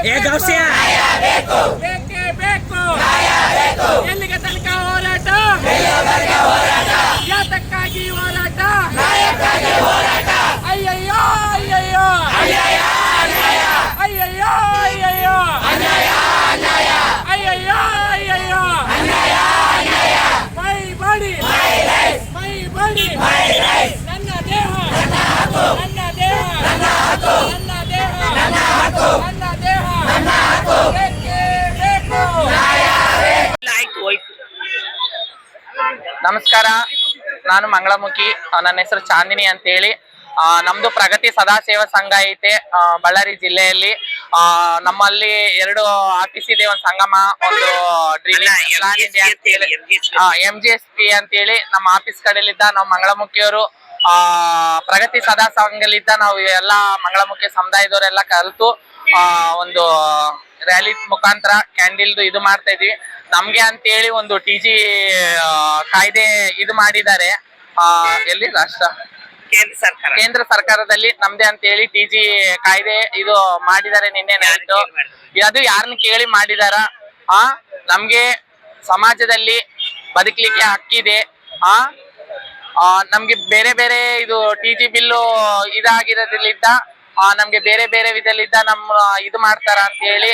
ಬೇಕೇ ಬೇಕು. ಎಲ್ಲಿಗೆ ತನಕ ಹೋರಾಟ? ಯಾತಕ್ಕಾಗಿ ಹೋರಾಟ? ಅಯ್ಯಯ್ಯೋ ಅಯ್ಯಯ್ಯೋ ಅಯ್ಯಯ್ಯೋ ಅಯ್ಯಯ್ಯೋ ಅಯ್ಯಯ್ಯೋ ಅಯ್ಯಯ್ಯೋ ಮೈ ಬಡಿ ನನ್ನ ದೇಹ ನನ್ನ ದೇಹ ನನ್ನ ದೇಹ ನನ್ನ ದೇಹ ಬೇಕೇ ಬೇಕು. ನಮಸ್ಕಾರ, ನಾನು ಮಂಗಳಮುಖಿ. ನನ್ನ ಹೆಸರು ಚಾಂದಿನಿ ಅಂತ ಹೇಳಿ. ನಮ್ದು ಪ್ರಗತಿ ಸದಾಸೇವಾ ಸಂಘ ಐತೆ ಬಳ್ಳಾರಿ ಜಿಲ್ಲೆಯಲ್ಲಿ. ನಮ್ಮಲ್ಲಿ 2 ಆಫೀಸ್ ಇದೆ. ಒಂದು ಸಂಗಮ, ಒಂದು MGSP ಅಂತೇಳಿ ನಮ್ಮ ಆಫೀಸ್ ಕಡೆಲಿದ್ದ ನಾವು ಮಂಗಳಮುಖಿಯವರು ಪ್ರಗತಿ ಸದಾ ಸಂಘಲಿದ್ದ ನಾವು ಎಲ್ಲಾ ಮಂಗಳಮುಖಿ ಸಮುದಾಯದವರೆಲ್ಲ ಕಲಿತು ಒಂದು ರ್ಯಾಲಿ ಮುಖಾಂತರ ಕ್ಯಾಂಡಿಲ್ದು ಇದು ಮಾಡ್ತಾ ಇದ್ವಿ. ನಮ್ಗೆ ಅಂತೇಳಿ ಒಂದು TG ಕಾಯ್ದೆ ಇದು ಮಾಡಿದ್ದಾರೆ. ಎಲ್ಲಿ ಕೇಂದ್ರ ಸರ್ಕಾರದಲ್ಲಿ ನಮ್ದೇ ಅಂತ ಹೇಳಿ TG ಕಾಯ್ದೆ ಇದು ಮಾಡಿದ್ದಾರೆ ನಿನ್ನೆ ನೈಟು. ಅದು ಯಾರನ್ನ ಕೇಳಿ ಮಾಡಿದಾರ? ನಮ್ಗೆ ಸಮಾಜದಲ್ಲಿ ಬದುಕಲಿಕ್ಕೆ ಹಕ್ಕಿದೆ. ನಮ್ಗೆ ಬೇರೆ ಬೇರೆ ಇದು TG ಬಿಲ್ಲು ಇದಾಗಿರೋದ್ರಲ್ಲಿದ್ದ ನಮ್ಗೆ ಬೇರೆ ಬೇರೆ ವಿಧಲಿದ್ದ ನಮ್ಮ ಇದು ಮಾಡ್ತಾರ ಅಂತ ಹೇಳಿ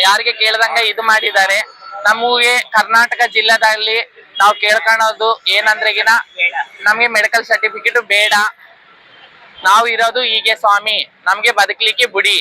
ಯಾರಿಗೆ ಕೇಳ್ದಂಗ ಇದು ಮಾಡಿದ್ದಾರೆ. ನಮಗೆ ಕರ್ನಾಟಕ ಜಿಲ್ಲೆದಲ್ಲಿ ನಾವು ಕೇಳ್ಕೊಳ್ಳೋದು ಏನಂದ್ರೆಗಿನ ನಮ್ಗೆ ಮೆಡಿಕಲ್ ಸರ್ಟಿಫಿಕೇಟ್ ಬೇಡ. ನಾವು ಇರೋದು ಹೀಗೆ ಸ್ವಾಮಿ, ನಮ್ಗೆ ಬದುಕಲಿಕ್ಕೆ ಬಿಡಿ.